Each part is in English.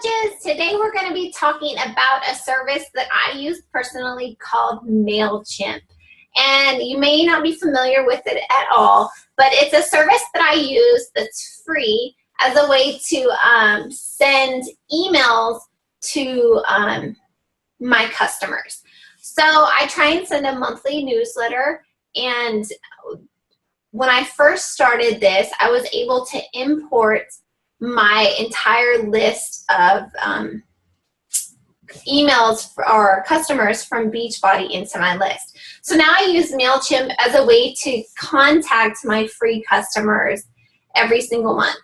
coaches. Today we're going to be talking about a service that I use personally called MailChimp. And you may not be familiar with it at all, but it's a service that I use that's free as a way to send emails to my customers. So I try and send a monthly newsletter, and when I first started this, I was able to import my entire list of emails for our customers from Beachbody into my list. So now I use MailChimp as a way to contact my free customers every single month.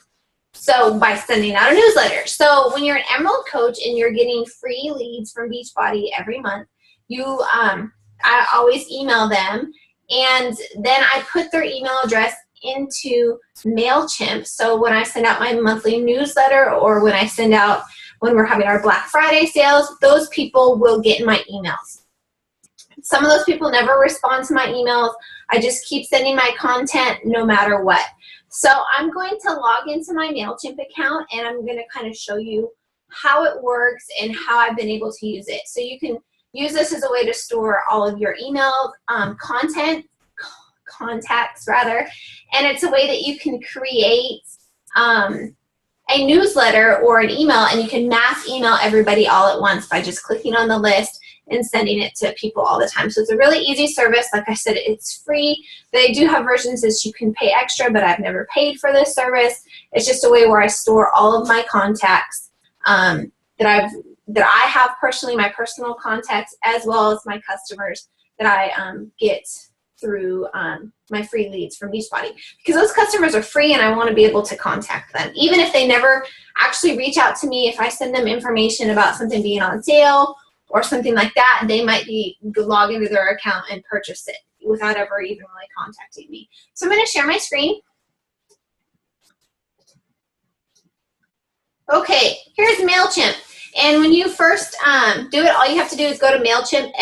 So by sending out a newsletter. So when you're an Emerald coach and you're getting free leads from Beachbody every month, I always email them, and then I put their email address into MailChimp. So when I send out my monthly newsletter, or when we're having our Black Friday sales, those people will get my emails. Some of those people never respond to my emails. I just keep sending my content no matter what. So I'm going to log into my MailChimp account, and I'm going to kind of show you how it works and how I've been able to use it. So you can use this as a way to store all of your email contacts, and it's a way that you can create a newsletter or an email, and you can mass email everybody all at once by just clicking on the list and sending it to people all the time. So it's a really easy service. Like I said, it's free. They do have versions that you can pay extra, but I've never paid for this service. It's just a way where I store all of my contacts that I have personally, my personal contacts, as well as my customers that I get through my free leads from Beachbody. Because those customers are free, and I want to be able to contact them. Even if they never actually reach out to me, if I send them information about something being on sale or something like that, they might log into their account and purchase it without ever even really contacting me. So I'm going to share my screen. Okay, here's MailChimp. And when you first do it, all you have to do is go to MailChimp,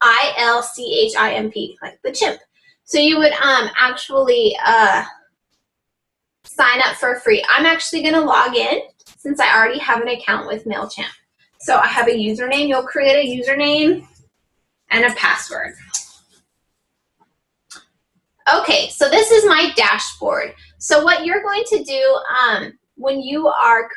MailChimp, like the chimp. So you would actually sign up for free. I'm actually going to log in since I already have an account with MailChimp. So I have a username. You'll create a username and a password. Okay, so this is my dashboard. So what you're going to do when you are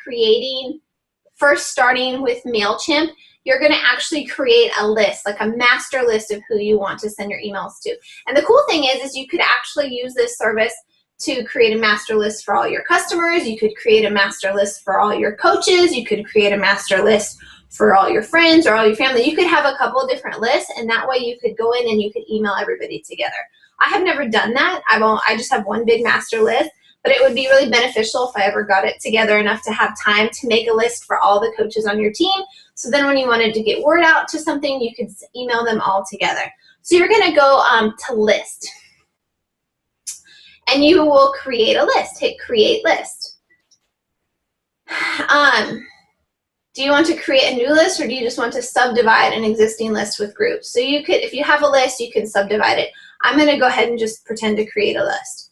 first starting with MailChimp, you're going to actually create a list, like a master list of who you want to send your emails to. And the cool thing is you could actually use this service to create a master list for all your customers. You could create a master list for all your coaches. You could create a master list for all your friends or all your family. You could have a couple of different lists, and that way you could go in and you could email everybody together. I have never done that. I just have one big master list. But it would be really beneficial if I ever got it together enough to have time to make a list for all the coaches on your team. So then when you wanted to get word out to something, you could email them all together. So you're going to go to list. And you will create a list. Hit create list. Do you want to create a new list, or do you just want to subdivide an existing list with groups? So you could, if you have a list, you can subdivide it. I'm going to go ahead and just pretend to create a list.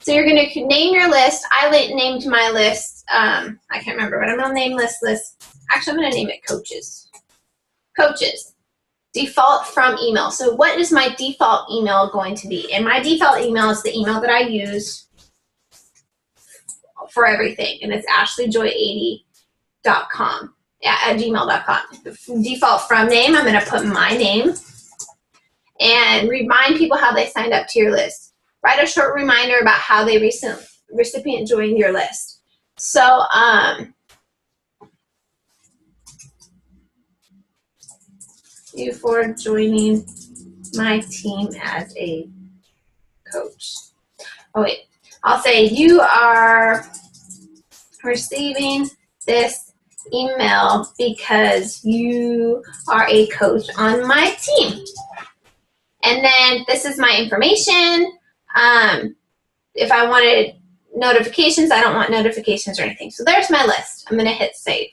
So you're going to name your list. I named my list, I can't remember, but I'm going to name this list. Actually, I'm going to name it coaches. Coaches. Default from email. So what is my default email going to be? And my default email is the email that I use for everything. And it's ashleyjoy80.com, at gmail.com. Default from name, I'm going to put my name. And remind people how they signed up to your list. Write a short reminder about how the recipient joined your list. So, you for joining my team as a coach. Oh wait, I'll say you are receiving this email because you are a coach on my team. And then this is my information. If I wanted notifications, I don't want notifications or anything. So there's my list. I'm going to hit save.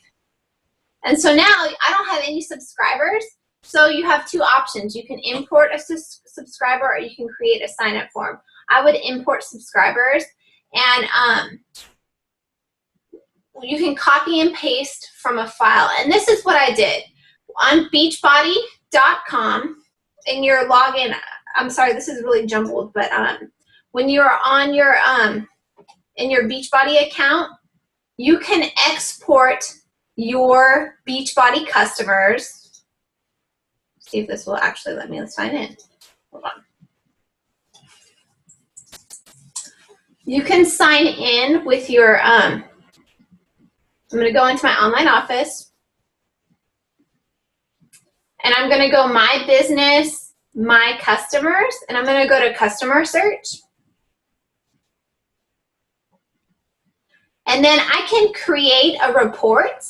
And so now I don't have any subscribers. So you have two options. You can import a subscriber, or you can create a sign-up form. I would import subscribers, and you can copy and paste from a file. And this is what I did. On beachbody.com, in your login, I'm sorry, this is really jumbled, but when you're on your in your Beachbody account, you can export your Beachbody customers. See if this will actually let me sign in. Hold on. You can sign in with your, I'm going to go into my online office, and I'm going to go My Business, My Customers, and I'm going to go to Customer Search. And then I can create a report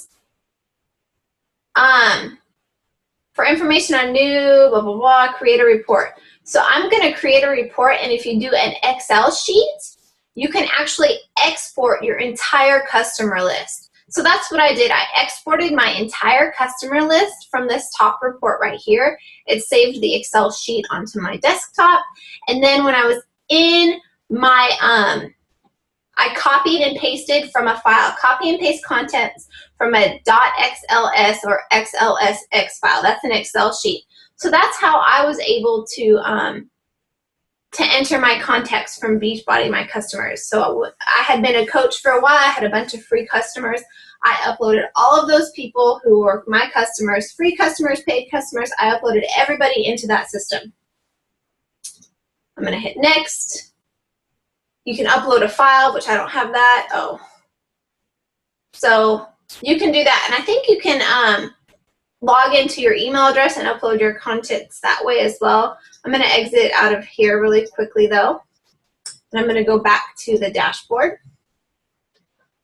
for information on new, blah, blah, blah, create a report. So I'm going to create a report, and if you do an Excel sheet, you can actually export your entire customer list. So that's what I did. I exported my entire customer list from this top report right here. It saved the Excel sheet onto my desktop. And then when I was in my, I copied and pasted from a file, copy and paste contents from a .xls or XLSX file. That's an Excel sheet. So that's how I was able to enter my contacts from Beachbody, my customers. So I had been a coach for a while. I had a bunch of free customers. I uploaded all of those people who were my customers, free customers, paid customers. I uploaded everybody into that system. I'm going to hit next. You can upload a file, which I don't have that. Oh. So you can do that. And I think you can log into your email address and upload your contents that way as well. I'm going to exit out of here really quickly though. And I'm going to go back to the dashboard.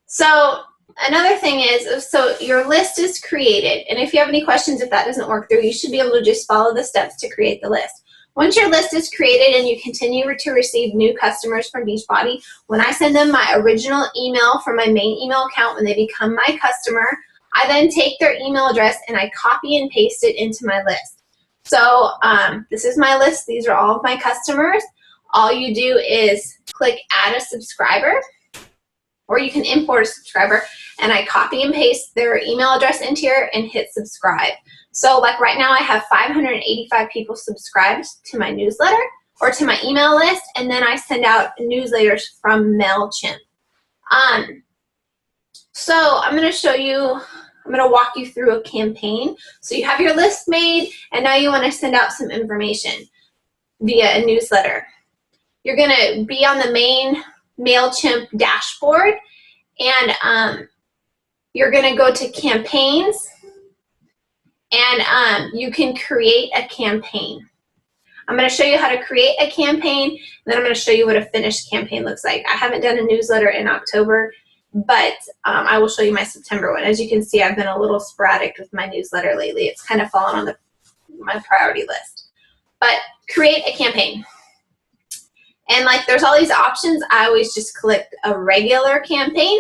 So another thing is, so your list is created. And if you have any questions, if that doesn't work through, you should be able to just follow the steps to create the list. Once your list is created and you continue to receive new customers from Beachbody, when I send them my original email from my main email account when they become my customer, I then take their email address and I copy and paste it into my list. So this is my list. These are all of my customers. All you do is click Add a Subscriber, or you can import a subscriber, and I copy and paste their email address into here and hit subscribe. So like right now I have 585 people subscribed to my newsletter or to my email list, and then I send out newsletters from MailChimp. So I'm going to show you, I'm going to walk you through a campaign. So you have your list made, and now you want to send out some information via a newsletter. You're going to be on the main MailChimp dashboard, and you're going to go to campaigns, and you can create a campaign. I'm going to show you how to create a campaign, and then I'm going to show you what a finished campaign looks like. I haven't done a newsletter in October, but I will show you my September one. As you can see, I've been a little sporadic with my newsletter lately. It's kind of fallen on my priority list. But create a campaign. And like there's all these options. I always just click a regular campaign.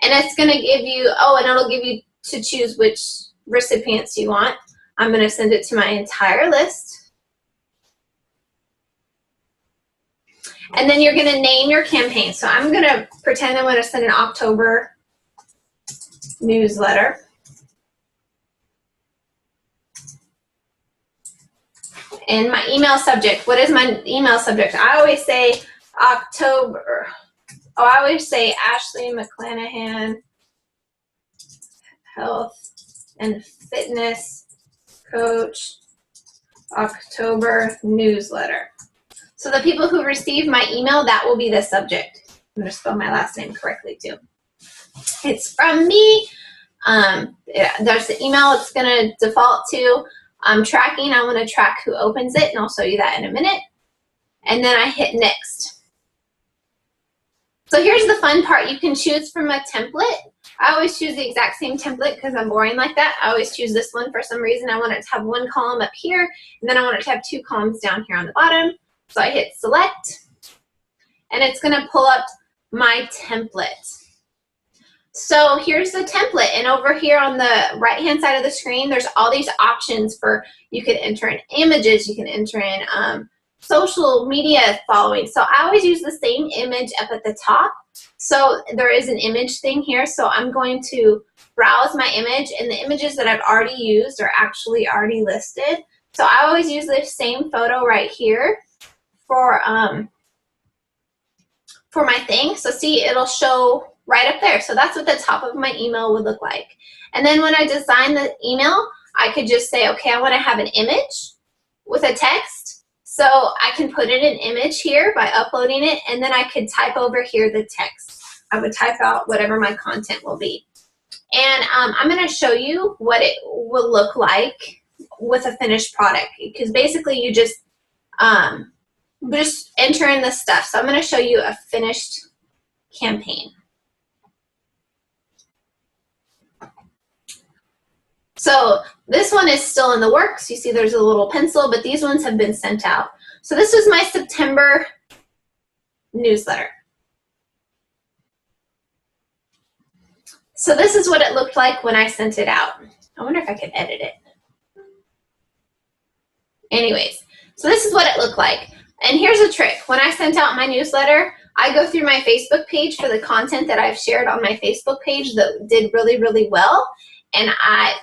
And it's going to give you, and it'll give you to choose which recipients you want. I'm going to send it to my entire list. And then you're going to name your campaign. So I'm going to pretend I'm going to send an October newsletter. And my email subject, what is my email subject? I always say October. I always say Ashley McClanahan, health and fitness coach, October newsletter. So the people who receive my email, that will be the subject. I'm going to spell my last name correctly too. It's from me. There's the email it's going to default to. I'm tracking. I want to track who opens it, and I'll show you that in a minute. And then I hit next. So here's the fun part. You can choose from a template. I always choose the exact same template because I'm boring like that. I always choose this one for some reason. I want it to have one column up here, and then I want it to have two columns down here on the bottom. So I hit select, and it's going to pull up my template. So here's the template, and over here on the right-hand side of the screen, there's all these options for, you could enter in images, you can enter in social media following. So I always use the same image up at the top. So there is an image thing here. So I'm going to browse my image, and the images that I've already used are actually already listed. So I always use the same photo right here for my thing. So see, it'll show right up there. So that's what the top of my email would look like. And then when I design the email, I could just say, okay, I want to have an image with a text. So I can put in an image here by uploading it, and then I could type over here the text. I would type out whatever my content will be. And I'm going to show you what it will look like with a finished product, because basically you just enter in the stuff. So I'm going to show you a finished campaign. So this one is still in the works. You see there's a little pencil, but these ones have been sent out. So this was my September newsletter. So this is what it looked like when I sent it out. I wonder if I could edit it. Anyways, so this is what it looked like. And here's a trick. When I sent out my newsletter, I go through my Facebook page for the content that I've shared on my Facebook page that did really, really well, and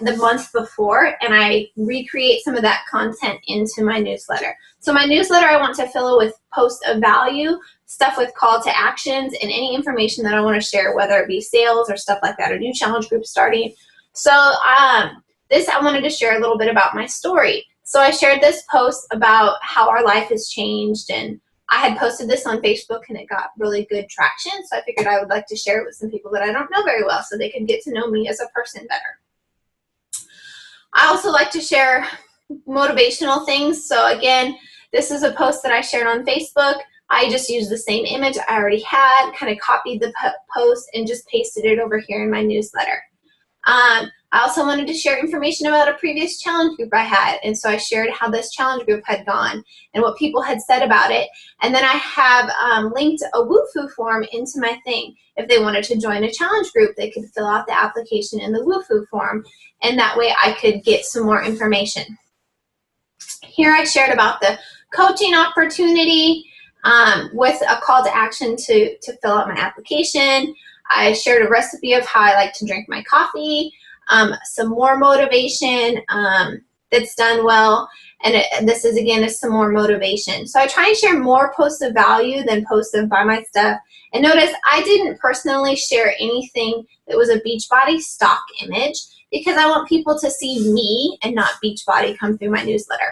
the month before, and I recreate some of that content into my newsletter. So my newsletter, I want to fill it with posts of value, stuff with call to actions, and any information that I want to share, whether it be sales or stuff like that, or new challenge group starting. So this, I wanted to share a little bit about my story. So I shared this post about how our life has changed, and I had posted this on Facebook and it got really good traction. So I figured I would like to share it with some people that I don't know very well so they could get to know me as a person better. I also like to share motivational things. So again, this is a post that I shared on Facebook. I just used the same image I already had, kind of copied the post and just pasted it over here in my newsletter. I also wanted to share information about a previous challenge group I had, and so I shared how this challenge group had gone and what people had said about it. And then I have linked a WooFoo form into my thing. If they wanted to join a challenge group, they could fill out the application in the WooFoo form, and that way I could get some more information. Here I shared about the coaching opportunity with a call to action to fill out my application. I shared a recipe of how I like to drink my coffee, some more motivation that's done well, and this is again is some more motivation. So I try and share more posts of value than posts of buy my stuff. And notice I didn't personally share anything that was a Beachbody stock image, because I want people to see me and not Beachbody come through my newsletter.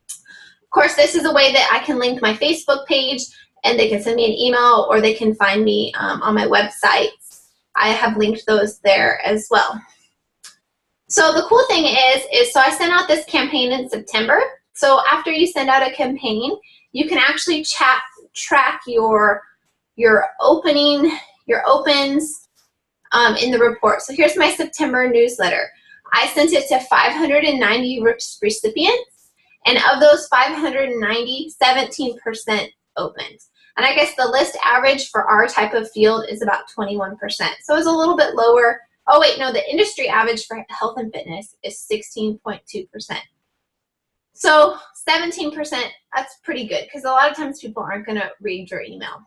Of course, this is a way that I can link my Facebook page, and they can send me an email, or they can find me on my website. I have linked those there as well. So the cool thing is so I sent out this campaign in September. So after you send out a campaign, you can actually track your opens in the report. So here's my September newsletter. I sent it to 590 recipients, and of those 590, 17% opened. And I guess the list average for our type of field is about 21%. So it's a little bit lower. Oh wait, no, the industry average for health and fitness is 16.2%. So 17%, that's pretty good, because a lot of times people aren't going to read your email.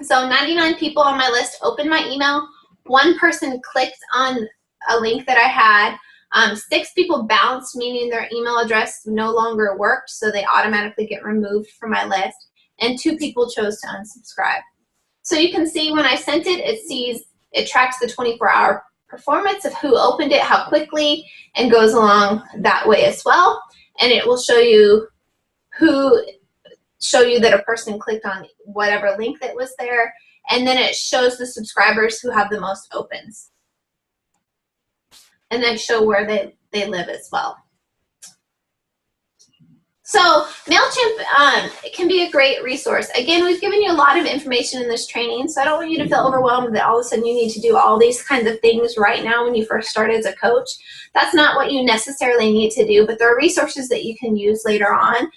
So 99 people on my list opened my email. One person clicked on a link that I had. 6 people bounced, meaning their email address no longer worked, so they automatically get removed from my list. And 2 people chose to unsubscribe. So you can see when I sent it, it tracks the 24-hour performance of who opened it, how quickly, and goes along that way as well. And it will show you that a person clicked on whatever link that was there, and then it shows the subscribers who have the most opens. And then show where they live as well. So MailChimp can be a great resource. Again, we've given you a lot of information in this training, so I don't want you to feel overwhelmed that all of a sudden you need to do all these kinds of things right now when you first start as a coach. That's not what you necessarily need to do, but there are resources that you can use later on.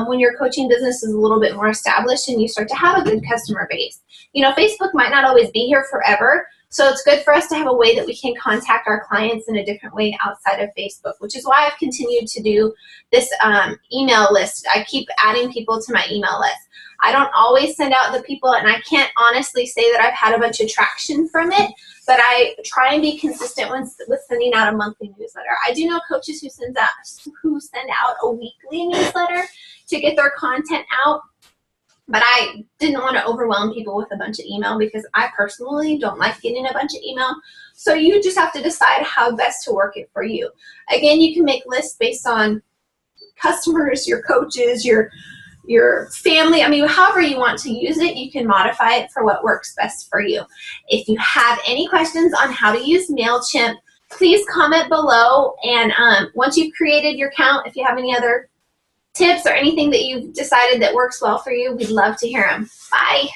when your coaching business is a little bit more established and you start to have a good customer base. You know, Facebook might not always be here forever, so it's good for us to have a way that we can contact our clients in a different way outside of Facebook, which is why I've continued to do this email list. I keep adding people to my email list. I don't always send out the people, and I can't honestly say that I've had a bunch of traction from it, but I try and be consistent with sending out a monthly newsletter. I do know coaches who send out a weekly newsletter to get their content out, but I didn't want to overwhelm people with a bunch of email because I personally don't like getting a bunch of email. So you just have to decide how best to work it for you. Again, you can make lists based on customers, your coaches, your family. I mean, however you want to use it, you can modify it for what works best for you. If you have any questions on how to use MailChimp, please comment below. And once you've created your account, if you have any other tips or anything that you've decided that works well for you, we'd love to hear them. Bye.